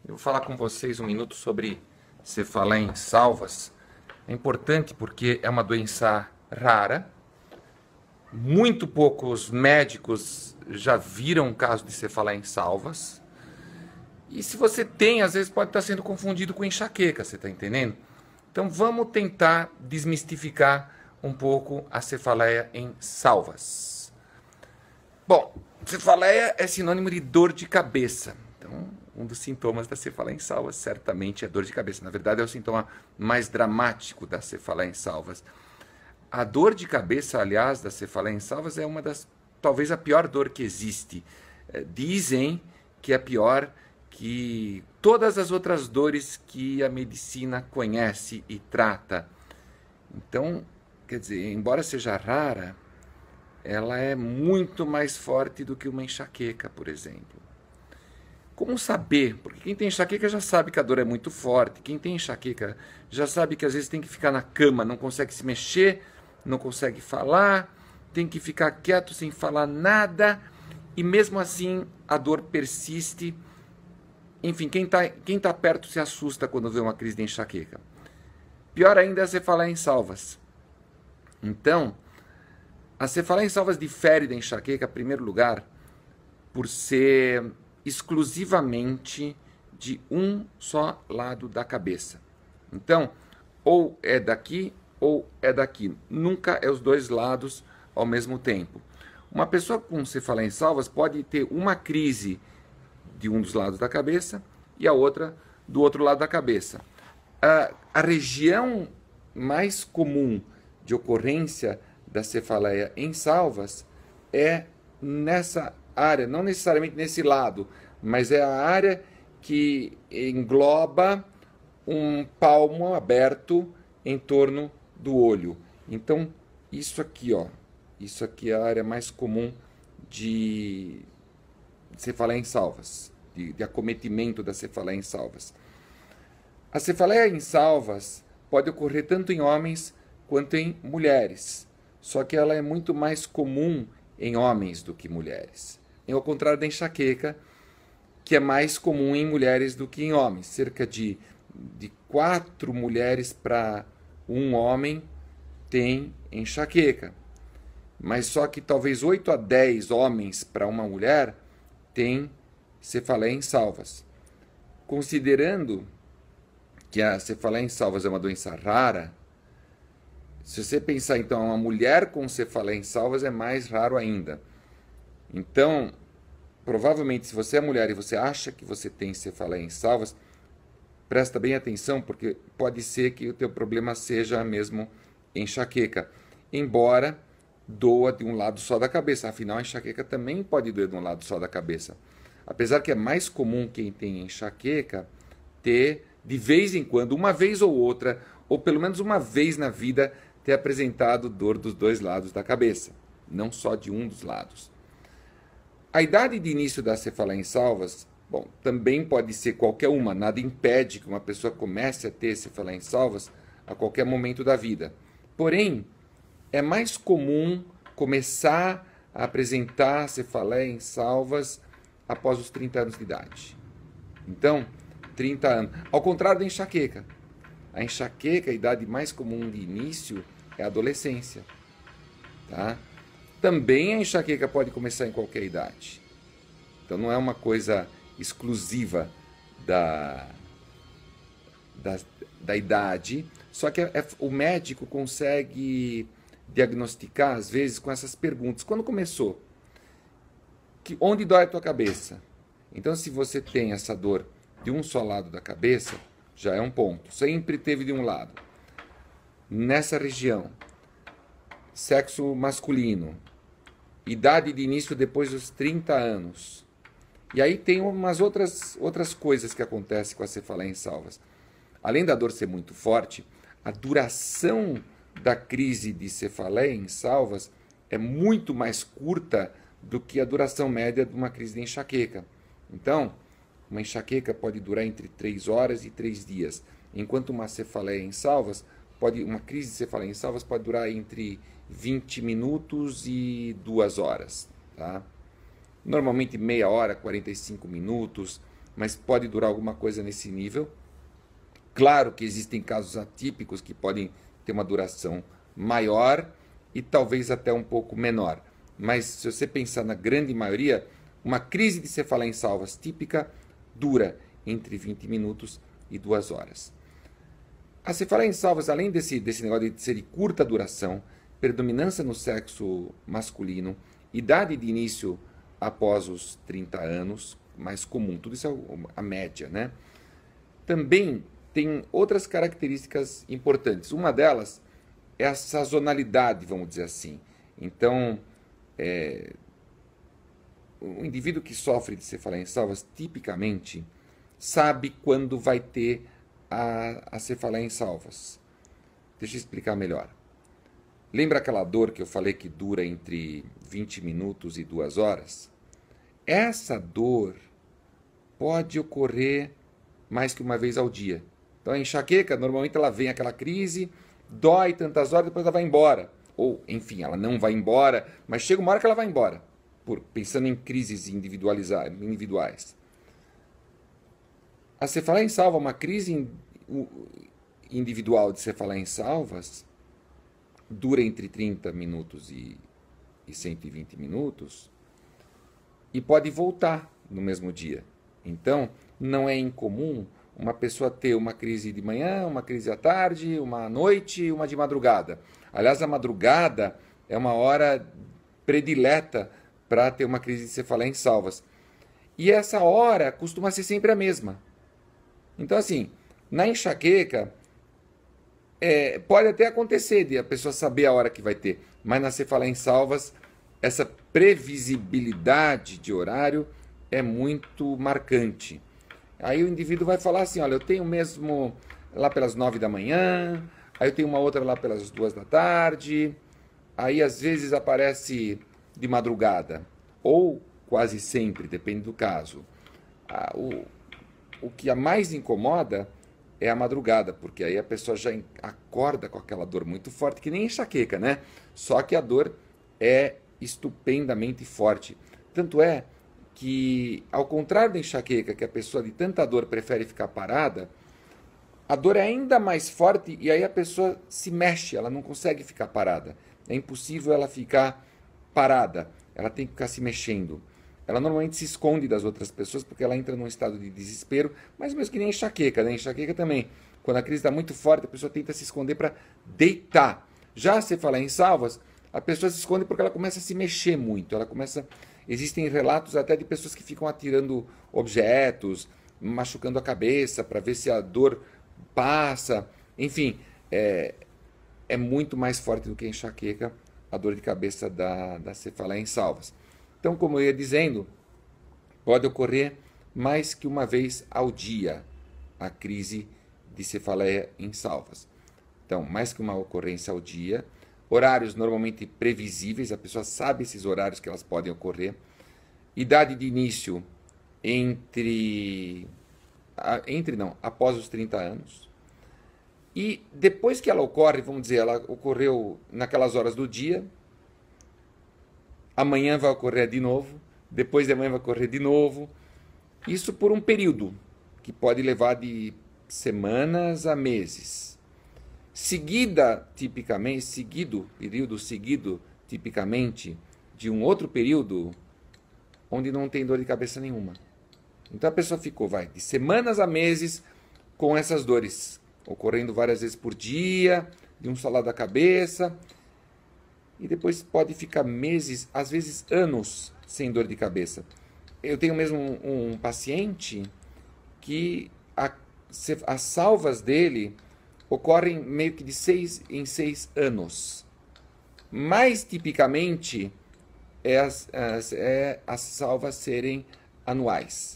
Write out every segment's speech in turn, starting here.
Eu vou falar com vocês um minuto sobre cefaleia em salvas. É importante porque é uma doença rara. Muito poucos médicos já viram um caso de cefaleia em salvas. E se você tem, às vezes pode estar sendo confundido com enxaqueca, você está entendendo? Então vamos tentar desmistificar um pouco a cefaleia em salvas. Bom, cefaleia é sinônimo de dor de cabeça. Então, um dos sintomas da cefaleia em salvas certamente é dor de cabeça. Na verdade, é o sintoma mais dramático da cefaleia em salvas. A dor de cabeça, aliás, da cefaleia em salvas é uma das, talvez a pior dor que existe. Dizem que é pior que todas as outras dores que a medicina conhece e trata. Então, quer dizer, embora seja rara, ela é muito mais forte do que uma enxaqueca, por exemplo. Como saber? Porque quem tem enxaqueca já sabe que a dor é muito forte. Quem tem enxaqueca já sabe que às vezes tem que ficar na cama, não consegue se mexer, não consegue falar, tem que ficar quieto sem falar nada, e mesmo assim a dor persiste. Enfim, quem tá perto se assusta quando vê uma crise de enxaqueca. Pior ainda é a cefaleia em salvas. Então, a cefaleia em salvas difere da enxaqueca, em primeiro lugar, por ser exclusivamente de um só lado da cabeça. Então, ou é daqui ou é daqui. Nunca é os dois lados ao mesmo tempo. Uma pessoa com cefaleia em salvas pode ter uma crise de um dos lados da cabeça e a outra do outro lado da cabeça. A região mais comum de ocorrência da cefaleia em salvas é nessa área, não necessariamente nesse lado, mas é a área que engloba um palmo aberto em torno do olho. Então, isso aqui, ó, isso aqui é a área mais comum de cefaleia em salvas, de acometimento da cefaleia em salvas. A cefaleia em salvas pode ocorrer tanto em homens quanto em mulheres, só que ela é muito mais comum em homens do que mulheres. Ao contrário da enxaqueca, que é mais comum em mulheres do que em homens. Cerca de 4 mulheres para um homem tem enxaqueca. Mas só que talvez 8 a 10 homens para uma mulher tem cefaleia em salvas. Considerando que a cefaleia em salvas é uma doença rara, se você pensar então uma mulher com cefaleia em salvas é mais raro ainda. Então, provavelmente se você é mulher e você acha que você tem cefaleia em salvas, presta bem atenção porque pode ser que o teu problema seja mesmo enxaqueca. Embora doa de um lado só da cabeça, afinal a enxaqueca também pode doer de um lado só da cabeça. Apesar que é mais comum quem tem enxaqueca ter de vez em quando, uma vez ou outra, ou pelo menos uma vez na vida, ter apresentado dor dos dois lados da cabeça, não só de um dos lados. A idade de início da cefaleia em salvas, bom, também pode ser qualquer uma, nada impede que uma pessoa comece a ter cefaleia em salvas a qualquer momento da vida. Porém, é mais comum começar a apresentar cefaleia em salvas após os 30 anos de idade. Então, 30 anos. Ao contrário da enxaqueca. A enxaqueca, a idade mais comum de início, é a adolescência. Tá? Também a enxaqueca pode começar em qualquer idade. Então não é uma coisa exclusiva da idade, só que o médico consegue diagnosticar, às vezes, com essas perguntas. Quando começou? Onde dói a tua cabeça? Então, se você tem essa dor de um só lado da cabeça, já é um ponto. Sempre teve de um lado. Nessa região, sexo masculino, idade de início depois dos 30 anos. E aí tem umas outras coisas que acontecem com a cefaleia em salvas. Além da dor ser muito forte, a duração da crise de cefaleia em salvas é muito mais curta do que a duração média de uma crise de enxaqueca. Então, uma enxaqueca pode durar entre 3 horas e 3 dias, enquanto uma cefaleia em salvas uma crise de cefaleia em salvas pode durar entre 20 minutos e 2 horas. Tá? Normalmente meia hora, 45 minutos. mas pode durar alguma coisa nesse nível. Claro que existem casos atípicos que podem ter uma duração maior e talvez até um pouco menor. Mas se você pensar na grande maioria, uma crise de cefaleia em salvas típica dura entre 20 minutos e 2 horas. A cefaleia em salvas, além desse negócio de ser de curta duração, predominância no sexo masculino, idade de início após os 30 anos, mais comum, tudo isso é a média, né? Também tem outras características importantes. Uma delas é a sazonalidade, vamos dizer assim. Então, o indivíduo que sofre de cefaleia em salvas, tipicamente, sabe quando vai ter a cefaleia em salvas. Deixa eu explicar melhor. Lembra aquela dor que eu falei que dura entre 20 minutos e 2 horas? Essa dor pode ocorrer mais que uma vez ao dia. Então a enxaqueca, normalmente ela vem aquela crise, dói tantas horas, depois ela vai embora. Ou, enfim, ela não vai embora, mas chega uma hora que ela vai embora, pensando em crises individuais. A cefaleia em salva, uma crise individual de cefaleia em salvas, dura entre 30 minutos e 120 minutos e pode voltar no mesmo dia. Então, não é incomum uma pessoa ter uma crise de manhã, uma crise à tarde, uma à noite e uma de madrugada. Aliás, a madrugada é uma hora predileta para ter uma crise de cefaleia em salvas. E essa hora costuma ser sempre a mesma. Então, assim, na enxaqueca, pode até acontecer de a pessoa saber a hora que vai ter, mas na cefaleia em salvas, essa previsibilidade de horário é muito marcante. Aí o indivíduo vai falar assim, olha, eu tenho mesmo lá pelas 9 da manhã, aí eu tenho uma outra lá pelas 2 da tarde, aí às vezes aparece de madrugada, ou quase sempre, depende do caso. O que a mais incomoda é a madrugada, porque aí a pessoa já acorda com aquela dor muito forte, que nem enxaqueca, né? Só que a dor é estupendamente forte. Tanto é que, ao contrário da enxaqueca, que a pessoa de tanta dor prefere ficar parada, a dor é ainda mais forte e aí a pessoa se mexe, ela não consegue ficar parada. É impossível ela ficar parada, ela tem que ficar se mexendo. Ela normalmente se esconde das outras pessoas porque ela entra num estado de desespero, mas mesmo que nem enxaqueca, né? Enxaqueca também. Quando a crise está muito forte, a pessoa tenta se esconder para deitar. Já se falar em salvas, a pessoa se esconde porque ela começa a se mexer muito. Existem relatos até de pessoas que ficam atirando objetos, machucando a cabeça para ver se a dor passa. Enfim, é muito mais forte do que a enxaqueca, a dor de cabeça da cefaleia em salvas. Então, como eu ia dizendo, pode ocorrer mais que uma vez ao dia a crise de cefaleia em salvas. Então, mais que uma ocorrência ao dia, horários normalmente previsíveis, a pessoa sabe esses horários que elas podem ocorrer, idade de início após os 30 anos, e depois que ela ocorre, vamos dizer, ela ocorreu naquelas horas do dia, amanhã vai ocorrer de novo, depois de amanhã vai ocorrer de novo. Isso por um período que pode levar de semanas a meses. Período seguido, tipicamente, de um outro período onde não tem dor de cabeça nenhuma. Então a pessoa ficou, de semanas a meses com essas dores, ocorrendo várias vezes por dia, de um só lado da cabeça, e depois pode ficar meses, às vezes anos, sem dor de cabeça. Eu tenho mesmo um paciente que as salvas dele ocorrem meio que de 6 em 6 anos. Mais tipicamente as salvas serem anuais.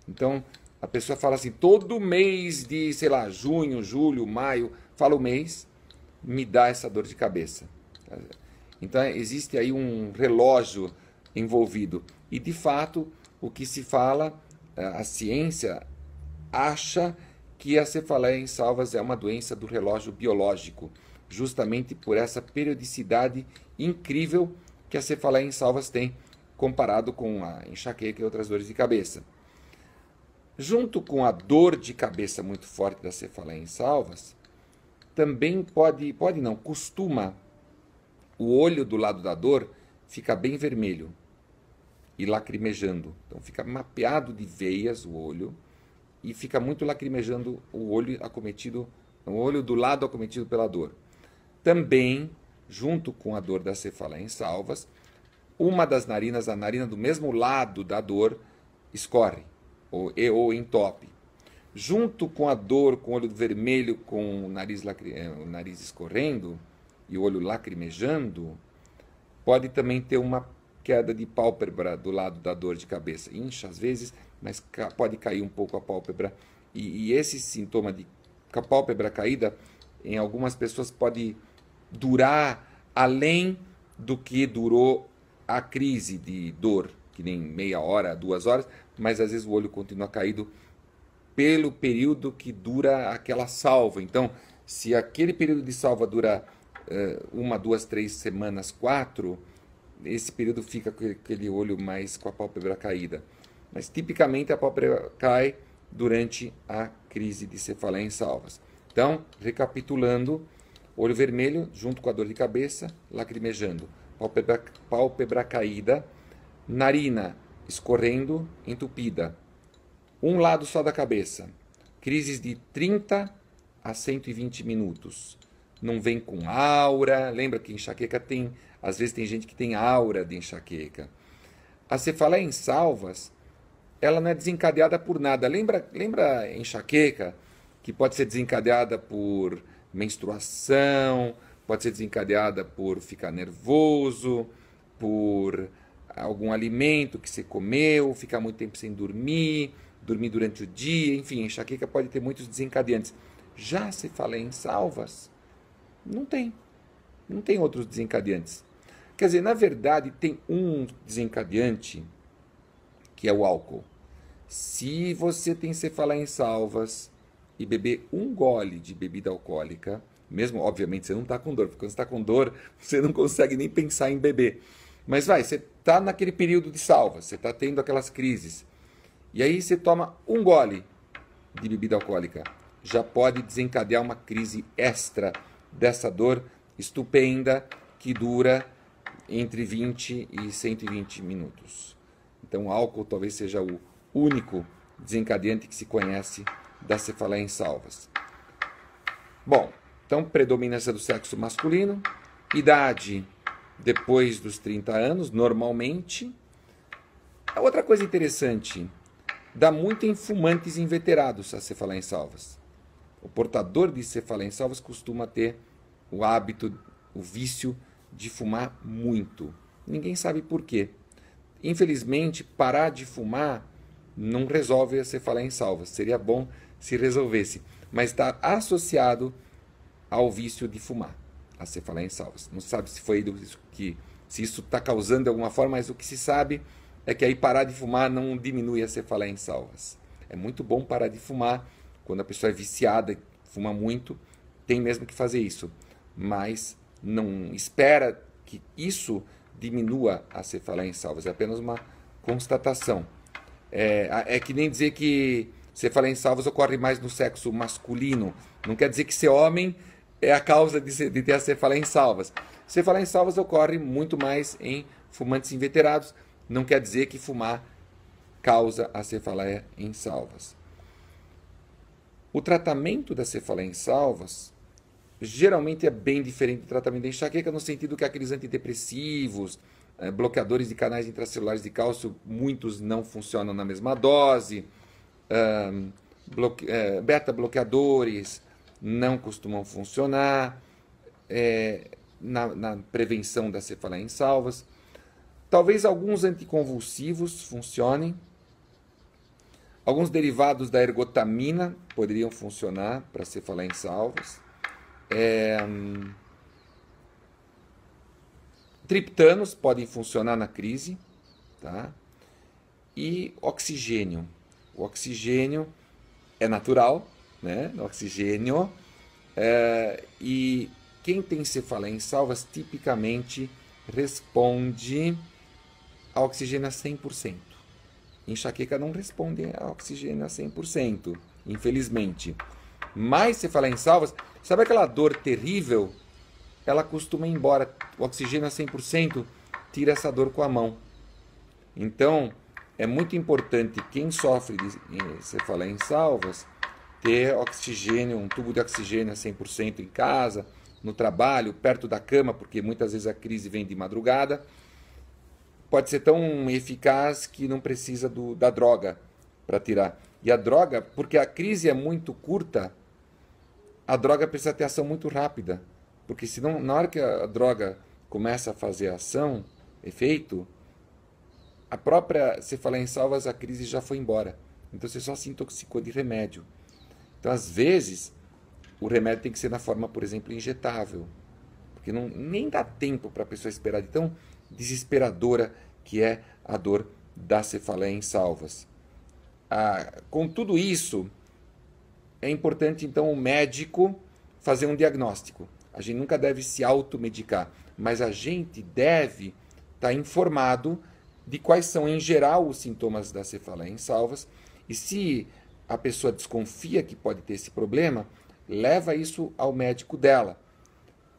Então, a pessoa fala assim, todo mês de, junho, julho, maio, fala o mês, me dá essa dor de cabeça. Então, existe aí um relógio envolvido. E, de fato, o que se fala, a ciência acha que a cefaleia em salvas é uma doença do relógio biológico, justamente por essa periodicidade incrível que a cefaleia em salvas tem, comparado com a enxaqueca e outras dores de cabeça. Junto com a dor de cabeça muito forte da cefaleia em salvas, também costuma o olho do lado da dor ficar bem vermelho e lacrimejando. Então fica mapeado de veias o olho e fica muito lacrimejando o olho acometido, o olho do lado acometido pela dor. Também, junto com a dor da cefaleia em salvas, uma das narinas, a narina do mesmo lado da dor, escorre ou entope. Junto com a dor, com o olho vermelho, com o nariz escorrendo e o olho lacrimejando, pode também ter uma queda de pálpebra do lado da dor de cabeça. Incha às vezes, mas pode cair um pouco a pálpebra. E esse sintoma de pálpebra caída, em algumas pessoas, pode durar além do que durou a crise de dor, que nem meia hora, 2 horas, mas às vezes o olho continua caído pelo período que dura aquela salva. Então, se aquele período de salva dura 1, 2, 3 semanas, 4, esse período fica com aquele olho mais com a pálpebra caída. Mas tipicamente a pálpebra cai durante a crise de cefaleia em salvas. Então, recapitulando, olho vermelho junto com a dor de cabeça, lacrimejando, pálpebra caída, narina escorrendo, entupida, um lado só da cabeça, crises de 30 a 120 minutos. Não vem com aura, lembra que enxaqueca tem, às vezes tem gente que tem aura de enxaqueca. A cefaleia em salvas, ela não é desencadeada por nada. Lembra a enxaqueca, que pode ser desencadeada por menstruação, pode ser desencadeada por ficar nervoso, por algum alimento que você comeu, ficar muito tempo sem dormir durante o dia, enfim, a enxaqueca pode ter muitos desencadeantes. Já a cefaleia em salvas, não tem outros desencadeantes. Quer dizer, na verdade, tem um desencadeante, que é o álcool. Se você tem cefaleia em salvas e beber um gole de bebida alcoólica, mesmo, obviamente, você não está com dor, porque quando você está com dor, você não consegue nem pensar em beber. Mas você está naquele período de salvas, você está tendo aquelas crises. E aí você toma um gole de bebida alcoólica, já pode desencadear uma crise extra dessa dor estupenda que dura entre 20 e 120 minutos. Então o álcool talvez seja o único desencadeante que se conhece da cefaleia em salvas. Bom, então predominância do sexo masculino, idade depois dos 30 anos, normalmente. A outra coisa interessante, dá muito em fumantes inveterados a cefaleia em salvas. O portador de cefaleia em salvas costuma ter o hábito, o vício de fumar muito. Ninguém sabe por quê. Infelizmente, parar de fumar não resolve a cefaleia em salvas. Seria bom se resolvesse, mas está associado ao vício de fumar, a cefaleia em salvas. Não se sabe se foi se isso está causando de alguma forma, mas o que se sabe é que aí parar de fumar não diminui a cefaleia em salvas. É muito bom parar de fumar quando a pessoa é viciada e fuma muito, tem mesmo que fazer isso, mas não espera que isso diminua a cefaleia em salvas, é apenas uma constatação. É que nem dizer que cefaleia em salvas ocorre mais no sexo masculino, não quer dizer que ser homem é a causa de ter a cefaleia em salvas. Cefaleia em salvas ocorre muito mais em fumantes inveterados, não quer dizer que fumar causa a cefaleia em salvas. O tratamento da cefaleia em salvas geralmente é bem diferente do tratamento da enxaqueca, no sentido que aqueles antidepressivos, bloqueadores de canais intracelulares de cálcio, muitos não funcionam na mesma dose, beta-bloqueadores não costumam funcionar na prevenção da cefaleia em salvas. Talvez alguns anticonvulsivos funcionem. Alguns derivados da ergotamina poderiam funcionar para cefaleia em salvas. Triptanos podem funcionar na crise, tá? E oxigênio. O oxigênio é natural, né? O oxigênio. E quem tem cefaleia em salvas tipicamente responde a oxigênio a 100%. enxaqueca não respondem a oxigênio a 100%, infelizmente. Mas cefaleia em salvas, sabe aquela dor terrível? Ela costuma ir embora. O oxigênio a 100% tira essa dor com a mão. Então, é muito importante quem sofre de cefaleia em salvas ter oxigênio, um tubo de oxigênio a 100% em casa, no trabalho, perto da cama, porque muitas vezes a crise vem de madrugada. Pode ser tão eficaz que não precisa da droga para tirar. E a droga, porque a crise é muito curta, a droga precisa ter ação muito rápida. Porque senão, na hora que a droga começa a fazer ação, efeito, a própria cefaleia em salvas, a crise já foi embora. Então você só se intoxicou de remédio. Então, às vezes, o remédio tem que ser na forma, por exemplo, injetável. Porque nem dá tempo para a pessoa esperar de tão desesperadora que é a dor da cefaleia em salvas. Com tudo isso, é importante, então, o médico fazer um diagnóstico. A gente nunca deve se automedicar, mas a gente deve estar informado de quais são, em geral, os sintomas da cefaleia em salvas. E se a pessoa desconfia que pode ter esse problema, leva isso ao médico dela.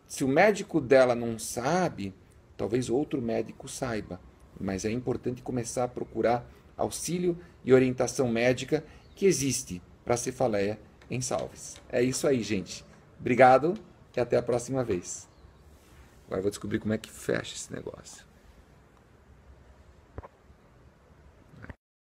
Se o médico dela não sabe, talvez outro médico saiba. Mas é importante começar a procurar auxílio e orientação médica que existe para a cefaleia em salvas. É isso aí, gente. Obrigado e até a próxima vez. Agora eu vou descobrir como é que fecha esse negócio.